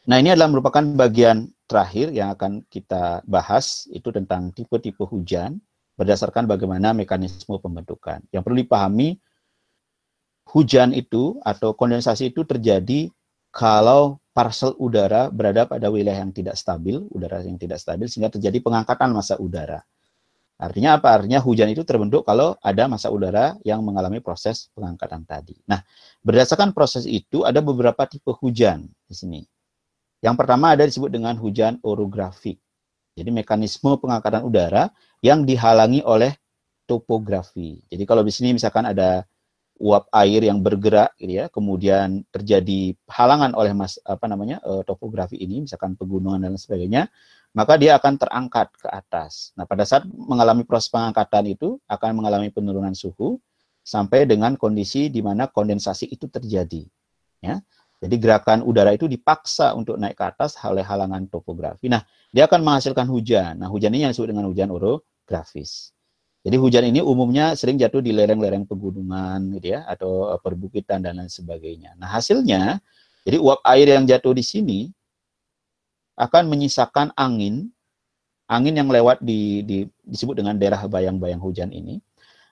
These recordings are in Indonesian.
Nah, ini adalah merupakan bagian terakhir yang akan kita bahas, itu tentang tipe-tipe hujan berdasarkan bagaimana mekanisme pembentukan. Yang perlu dipahami, hujan itu atau kondensasi itu terjadi kalau parcel udara berada pada wilayah yang tidak stabil, udara yang tidak stabil, sehingga terjadi pengangkatan massa udara. Artinya apa? Artinya hujan itu terbentuk kalau ada massa udara yang mengalami proses pengangkatan tadi. Nah, berdasarkan proses itu ada beberapa tipe hujan di sini. Yang pertama ada disebut dengan hujan orografik. Jadi mekanisme pengangkatan udara yang dihalangi oleh topografi. Jadi kalau di sini misalkan ada uap air yang bergerak gitu ya, kemudian terjadi halangan oleh topografi ini, misalkan pegunungan dan sebagainya, maka dia akan terangkat ke atas. Nah, pada saat mengalami proses pengangkatan itu akan mengalami penurunan suhu sampai dengan kondisi di mana kondensasi itu terjadi, ya. Jadi gerakan udara itu dipaksa untuk naik ke atas oleh halangan topografi. Nah, dia akan menghasilkan hujan. Nah, hujan ini yang disebut dengan hujan orografis. Jadi hujan ini umumnya sering jatuh di lereng-lereng pegunungan gitu ya, atau perbukitan dan lain sebagainya. Nah, hasilnya, jadi uap air yang jatuh di sini akan menyisakan angin yang lewat disebut dengan daerah bayang-bayang hujan ini.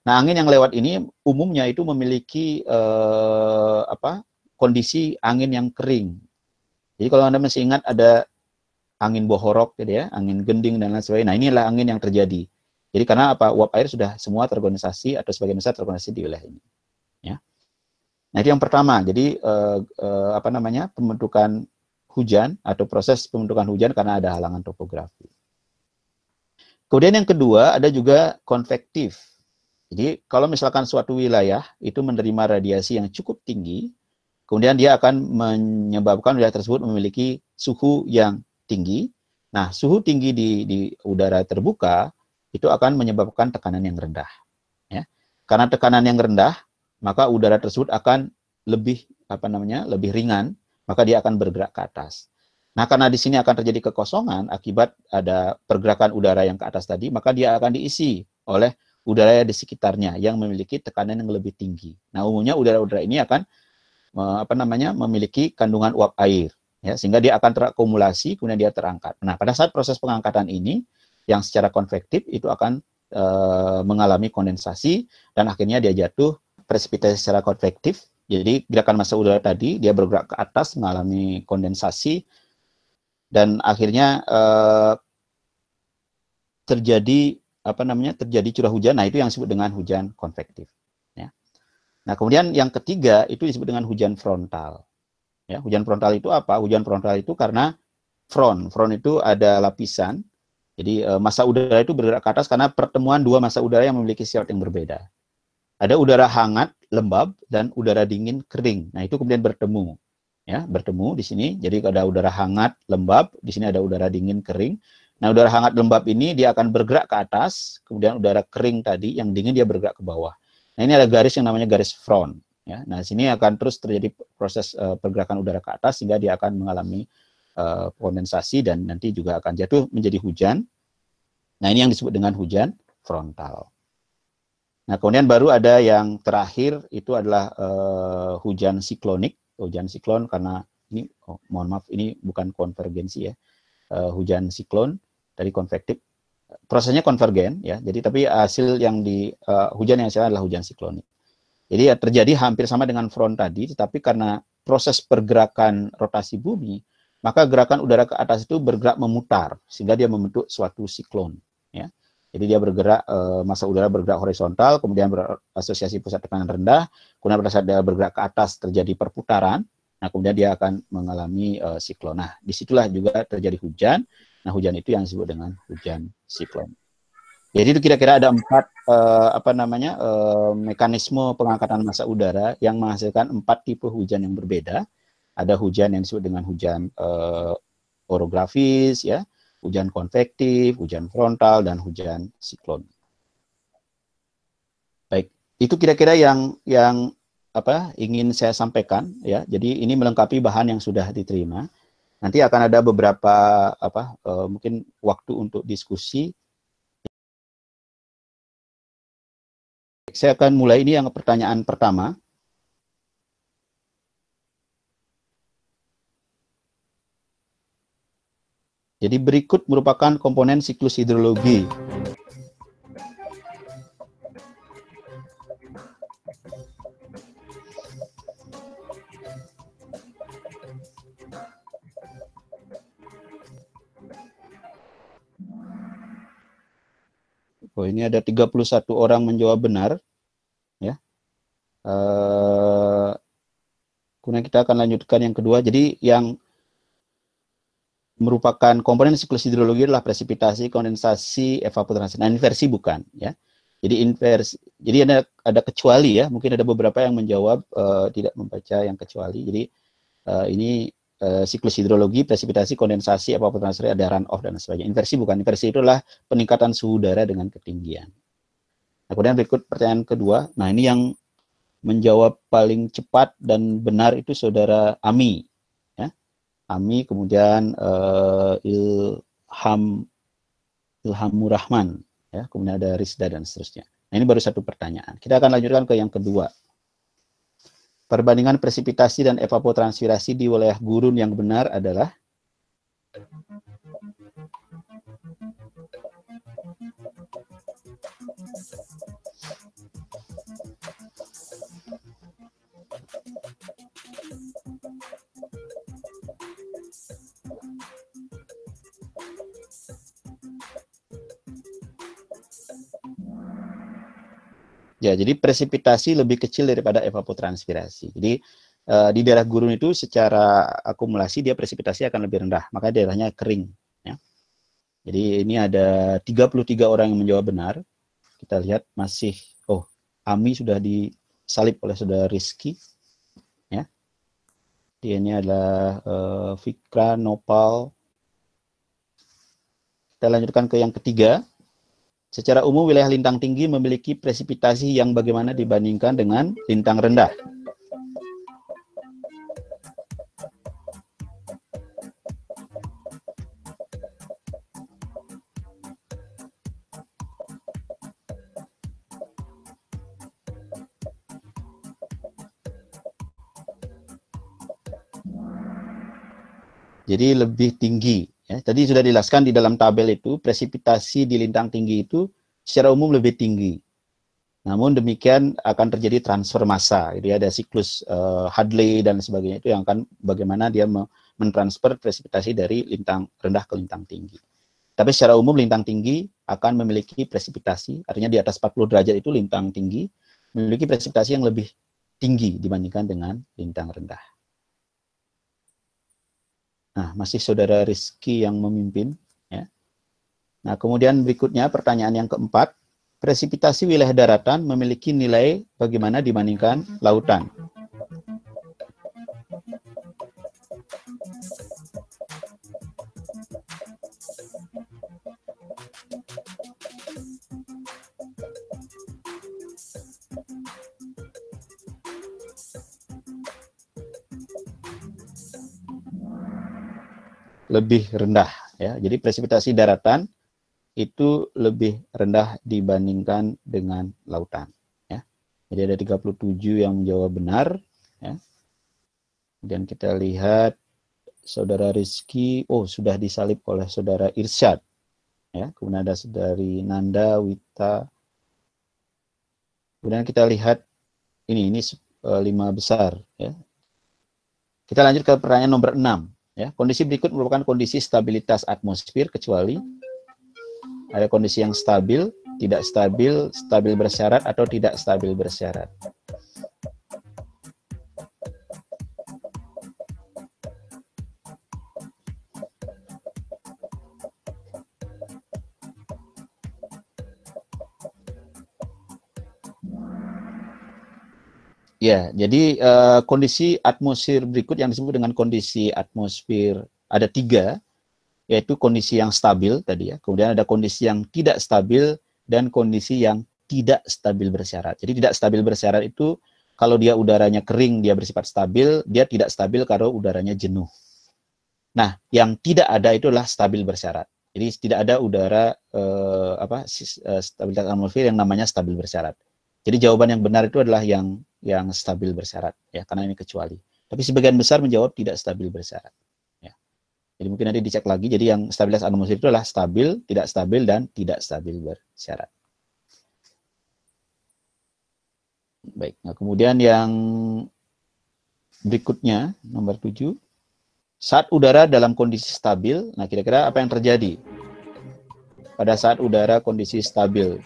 Nah, angin yang lewat ini umumnya itu memiliki kondisi angin yang kering. Jadi kalau Anda masih ingat ada angin bohorok gitu ya, angin gending dan lain sebagainya. Nah, inilah angin yang terjadi. Jadi karena apa? Uap air sudah semua terkondensasi atau sebagian besar terkondensasi di wilayah ini. Ya. Nah, itu yang pertama. Jadi pembentukan hujan atau proses pembentukan hujan karena ada halangan topografi. Kemudian yang kedua ada juga konvektif. Jadi kalau misalkan suatu wilayah itu menerima radiasi yang cukup tinggi, kemudian dia akan menyebabkan wilayah tersebut memiliki suhu yang tinggi. Nah, suhu tinggi di udara terbuka itu akan menyebabkan tekanan yang rendah. Ya. Karena tekanan yang rendah, maka udara tersebut akan lebih lebih ringan, maka dia akan bergerak ke atas. Nah, karena di sini akan terjadi kekosongan akibat ada pergerakan udara yang ke atas tadi, maka dia akan diisi oleh udara di sekitarnya yang memiliki tekanan yang lebih tinggi. Nah, umumnya udara-udara ini akan memiliki kandungan uap air, ya, sehingga dia akan terakumulasi, kemudian dia terangkat. Nah, pada saat proses pengangkatan ini, yang secara konvektif itu akan mengalami kondensasi, dan akhirnya dia jatuh presipitasi secara konvektif. Jadi gerakan massa udara tadi, dia bergerak ke atas, mengalami kondensasi, dan akhirnya terjadi curah hujan. Nah, itu yang disebut dengan hujan konvektif. Ya. Nah, kemudian yang ketiga itu disebut dengan hujan frontal. Ya, hujan frontal itu apa? Hujan frontal itu karena front itu ada lapisan. Jadi massa udara itu bergerak ke atas karena pertemuan dua massa udara yang memiliki sifat yang berbeda. Ada udara hangat, lembab, dan udara dingin, kering. Nah, itu kemudian bertemu. Ya, bertemu di sini. Jadi ada udara hangat, lembab, di sini ada udara dingin, kering. Nah, udara hangat, lembab ini dia akan bergerak ke atas, kemudian udara kering tadi, yang dingin dia bergerak ke bawah. Nah, ini ada garis yang namanya garis front. Ya. Nah, sini akan terus terjadi proses pergerakan udara ke atas, sehingga dia akan mengalami kondensasi dan nanti juga akan jatuh menjadi hujan. Nah, ini yang disebut dengan hujan frontal. Nah, kemudian baru ada yang terakhir itu adalah hujan siklonik. Hujan siklon karena ini, mohon maaf, ini bukan konvergensi ya. Hujan siklon dari konvektif. Prosesnya konvergen ya. Jadi tapi hasil yang hujan yang hasilnya adalah hujan siklonik. Jadi ya, terjadi hampir sama dengan front tadi, tetapi karena proses pergerakan rotasi bumi, maka gerakan udara ke atas itu bergerak memutar, sehingga dia membentuk suatu siklon. Ya. Jadi dia bergerak, massa udara bergerak horizontal, kemudian berasosiasi pusat tekanan rendah, kemudian pada saat dia bergerak ke atas terjadi perputaran, nah kemudian dia akan mengalami siklon. Nah, disitulah juga terjadi hujan. Nah, hujan itu yang disebut dengan hujan siklon. Jadi itu kira-kira ada 4 mekanisme pengangkatan massa udara yang menghasilkan 4 tipe hujan yang berbeda. Ada hujan yang disebut dengan hujan orografis, ya, hujan konvektif, hujan frontal, dan hujan siklon. Baik, itu kira-kira yang ingin saya sampaikan, ya. Jadi ini melengkapi bahan yang sudah diterima. Nanti akan ada beberapa mungkin waktu untuk diskusi. Saya akan mulai ini yang pertanyaan pertama. Jadi berikut merupakan komponen siklus hidrologi. Oh, ini ada 31 orang menjawab benar, ya. Kemudian kita akan lanjutkan yang kedua. Jadi yang merupakan komponen siklus hidrologi adalah presipitasi, kondensasi, evaporasi. Nah, inversi bukan, ya. Jadi inversi, jadi ada kecuali, ya. Mungkin ada beberapa yang menjawab tidak membaca yang kecuali. Jadi ini siklus hidrologi, presipitasi, kondensasi, evaporasi, ada runoff dan sebagainya. Inversi bukan. Inversi itu adalah peningkatan suhu udara dengan ketinggian. Nah, kemudian berikut pertanyaan kedua. Nah, ini yang menjawab paling cepat dan benar itu saudara Ami, ya. Ami, kemudian Ilhamur Rahman, ya. Kemudian ada Rizda dan seterusnya. Nah, ini baru satu pertanyaan. Kita akan lanjutkan ke yang kedua. Perbandingan presipitasi dan evapotranspirasi di wilayah gurun yang benar adalah ya, jadi presipitasi lebih kecil daripada evapotranspirasi. Jadi di daerah gurun itu secara akumulasi dia presipitasi akan lebih rendah, maka daerahnya kering, ya. Jadi ini ada 33 orang yang menjawab benar. Kita lihat masih, Ami sudah disalip oleh saudara Rizky, ya. Dia ini adalah Fikra, Nopal. Kita lanjutkan ke yang ketiga. Secara umum wilayah lintang tinggi memiliki presipitasi yang bagaimana dibandingkan dengan lintang rendah. Jadi lebih tinggi, ya. Tadi sudah dijelaskan di dalam tabel itu, presipitasi di lintang tinggi itu secara umum lebih tinggi. Namun demikian akan terjadi transfer massa. Jadi ada siklus Hadley dan sebagainya, itu yang akan bagaimana dia mentransfer presipitasi dari lintang rendah ke lintang tinggi. Tapi secara umum lintang tinggi akan memiliki presipitasi, artinya di atas 40 derajat itu lintang tinggi, memiliki presipitasi yang lebih tinggi dibandingkan dengan lintang rendah. Nah, masih saudara Rizky yang memimpin, ya. Nah, kemudian berikutnya pertanyaan yang keempat, presipitasi wilayah daratan memiliki nilai bagaimana dibandingkan lautan? Lebih rendah, ya. Jadi presipitasi daratan itu lebih rendah dibandingkan dengan lautan, ya. Jadi ada 37 yang menjawab benar, ya. Kemudian kita lihat saudara Rizky, sudah disalip oleh saudara Irsyad, ya. Kemudian ada saudari Nanda, Wita. Kemudian kita lihat ini 5 besar, ya. Kita lanjut ke pertanyaan nomor 6. Ya, kondisi berikut merupakan kondisi stabilitas atmosfer kecuali ada kondisi yang stabil, tidak stabil, stabil bersyarat, atau tidak stabil bersyarat. Ya, jadi kondisi atmosfer berikut yang disebut dengan kondisi atmosfer ada 3, yaitu kondisi yang stabil tadi, ya. Kemudian ada kondisi yang tidak stabil dan kondisi yang tidak stabil bersyarat. Jadi tidak stabil bersyarat itu kalau dia udaranya kering dia bersifat stabil, dia tidak stabil kalau udaranya jenuh. Nah, yang tidak ada itu adalah stabil bersyarat. Jadi tidak ada udara stabilitas atmosfer yang namanya stabil bersyarat. Jadi jawaban yang benar itu adalah yang stabil bersyarat, ya, karena ini kecuali. Tapi sebagian besar menjawab tidak stabil bersyarat, ya. Jadi mungkin nanti dicek lagi. Jadi yang stabilitas atmosfer itu adalah stabil, tidak stabil, dan tidak stabil bersyarat. Baik, nah kemudian yang berikutnya, nomor 7. Saat udara dalam kondisi stabil, nah kira-kira apa yang terjadi pada saat udara kondisi stabil?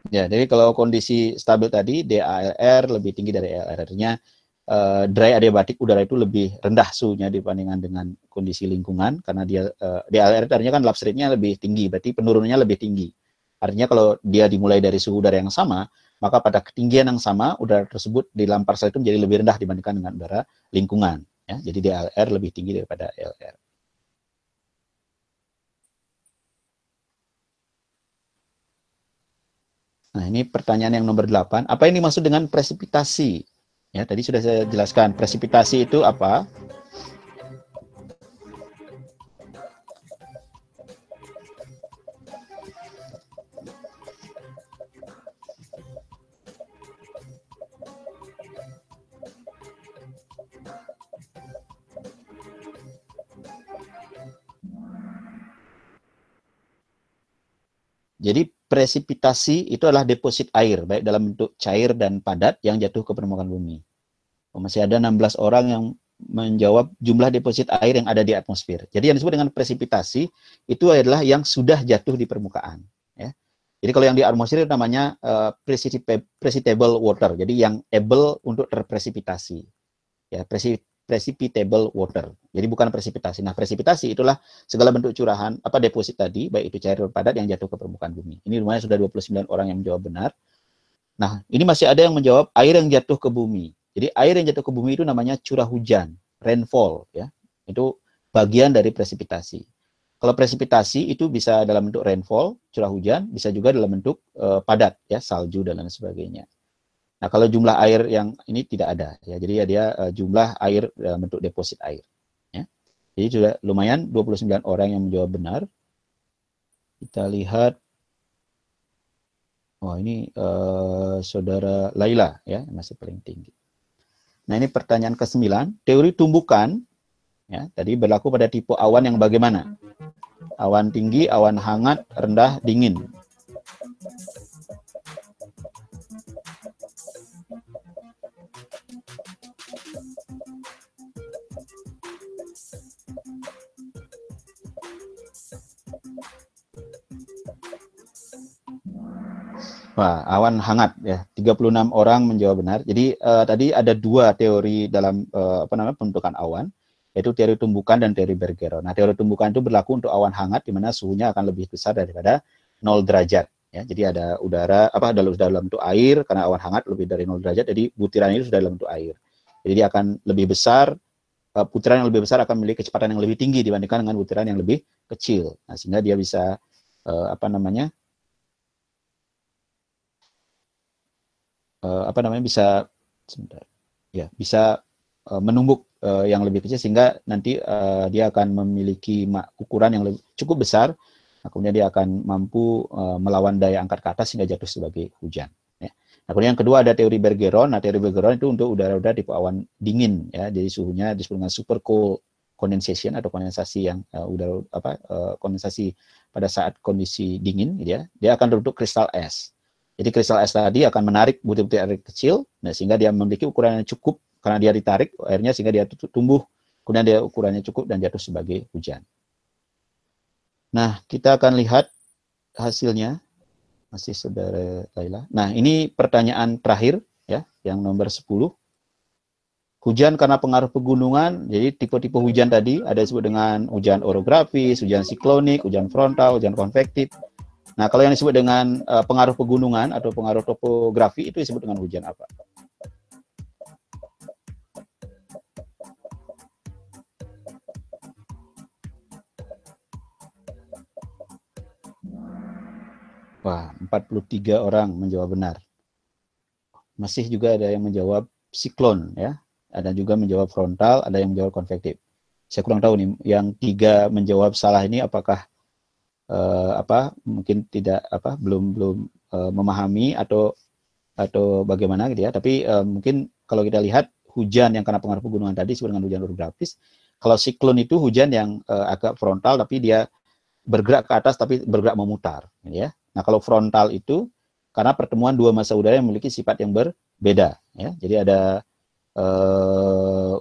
Ya, jadi kalau kondisi stabil tadi, DALR lebih tinggi dari ELR. Artinya dry adiabatik udara itu lebih rendah suhunya dibandingkan dengan kondisi lingkungan, karena dia DALR artinya kan lapse rate-nya lebih tinggi, berarti penurunannya lebih tinggi. Artinya kalau dia dimulai dari suhu udara yang sama, maka pada ketinggian yang sama, udara tersebut di dalam parsel itu menjadi lebih rendah dibandingkan dengan udara lingkungan. Ya, jadi DALR lebih tinggi daripada ELR. Nah, ini pertanyaan yang nomor 8. Apa yang dimaksud dengan presipitasi? Ya, tadi sudah saya jelaskan. Presipitasi itu apa? Jadi presipitasi itu adalah deposit air, baik dalam bentuk cair dan padat yang jatuh ke permukaan bumi. Masih ada 16 orang yang menjawab jumlah deposit air yang ada di atmosfer. Jadi yang disebut dengan presipitasi itu adalah yang sudah jatuh di permukaan. Ya. Jadi kalau yang di atmosfer itu namanya precipitable water. Jadi yang able untuk terpresipitasi. Ya, precipitable water. Jadi bukan presipitasi. Nah, presipitasi itulah segala bentuk curahan apa deposit tadi, baik itu cair atau padat yang jatuh ke permukaan bumi. Ini lumayan sudah 29 orang yang menjawab benar. Nah, ini masih ada yang menjawab air yang jatuh ke bumi. Jadi air yang jatuh ke bumi itu namanya curah hujan, rainfall ya. Itu bagian dari presipitasi. Kalau presipitasi itu bisa dalam bentuk rainfall, curah hujan, bisa juga dalam bentuk padat ya, salju dan lain sebagainya. Nah, kalau jumlah air yang ini tidak ada ya. Jadi ya dia jumlah air dalam bentuk deposit air ya. Jadi sudah lumayan 29 orang yang menjawab benar. Kita lihat. Oh, ini saudara Laila ya, masih paling tinggi. Nah, ini pertanyaan ke-9. Teori tumbukan ya, tadi berlaku pada tipe awan yang bagaimana? Awan tinggi, awan hangat, rendah, dingin. Wah, awan hangat ya. 36 orang menjawab benar. Jadi tadi ada dua teori dalam pembentukan awan, yaitu teori tumbukan dan teori Bergeron. Nah, teori tumbukan itu berlaku untuk awan hangat di mana suhunya akan lebih besar daripada 0 derajat ya. Jadi ada udara dalam bentuk air, karena awan hangat lebih dari 0 derajat, jadi butiran itu sudah dalam bentuk air. Jadi dia akan lebih besar, butiran yang lebih besar akan memiliki kecepatan yang lebih tinggi dibandingkan dengan butiran yang lebih kecil. Nah, sehingga dia bisa bisa sebentar ya, bisa menumbuk yang lebih kecil, sehingga nanti dia akan memiliki ukuran yang cukup besar. Nah, kemudian dia akan mampu melawan daya angkat ke atas sehingga jatuh sebagai hujan ya. Nah, kemudian yang kedua ada teori Bergeron. Nah, teori Bergeron itu untuk udara-udara tipe awan dingin ya, jadi suhunya disebut dengan super cold condensation atau kondensasi yang kondensasi pada saat kondisi dingin gitu ya. Dia akan berbentuk kristal es. Jadi kristal es tadi akan menarik butir-butir air kecil, nah, sehingga dia memiliki ukuran yang cukup, karena dia ditarik airnya sehingga dia tumbuh, kemudian dia ukurannya cukup dan jatuh sebagai hujan. Nah, kita akan lihat hasilnya. Masih saudara Laila. Nah, ini pertanyaan terakhir ya, yang nomor 10. Hujan karena pengaruh pegunungan. Jadi tipe-tipe hujan tadi ada disebut dengan hujan orografis, hujan siklonik, hujan frontal, hujan konvektif. Nah, kalau yang disebut dengan pengaruh pegunungan atau pengaruh topografi itu disebut dengan hujan apa? Wah, 43 orang menjawab benar. Masih juga ada yang menjawab siklon ya. Ada juga menjawab frontal, ada yang menjawab konvektif. Saya kurang tahu nih, yang 3 menjawab salah ini apakah mungkin tidak belum memahami atau bagaimana gitu ya. Tapi mungkin kalau kita lihat hujan yang karena pengaruh pegunungan tadi disebut dengan hujan orografis. Kalau siklon itu hujan yang agak frontal tapi dia bergerak ke atas tapi bergerak memutar, ya. Nah, kalau frontal itu karena pertemuan 2 massa udara yang memiliki sifat yang berbeda, ya. Jadi ada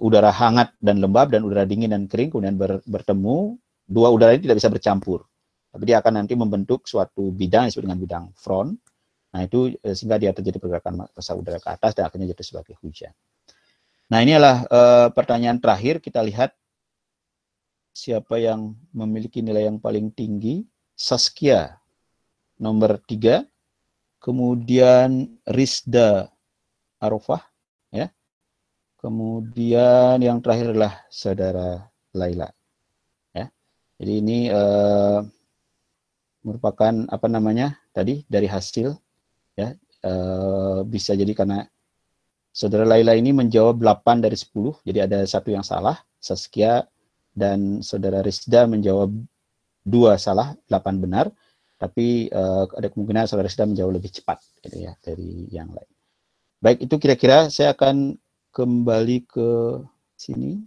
udara hangat dan lembab dan udara dingin dan kering kemudian bertemu, 2 udara ini tidak bisa bercampur. Tapi dia akan nanti membentuk suatu bidang yang disebut dengan bidang front. Nah, itu sehingga dia terjadi pergerakan massa udara ke atas dan akhirnya jatuh sebagai hujan. Nah, ini adalah pertanyaan terakhir. Kita lihat siapa yang memiliki nilai yang paling tinggi. Saskia nomor 3, kemudian Rizda Arofah, ya. Kemudian yang terakhir adalah saudara Laila, ya. Jadi ini merupakan tadi dari hasil, ya. Bisa jadi karena saudara Laila ini menjawab 8 dari 10, jadi ada 1 yang salah. Saskia dan saudara Rizda menjawab 2 salah, 8 benar. Tapi ada kemungkinan saudara Rizda menjawab lebih cepat gitu ya dari yang lain. Baik, itu kira-kira saya akan kembali ke sini.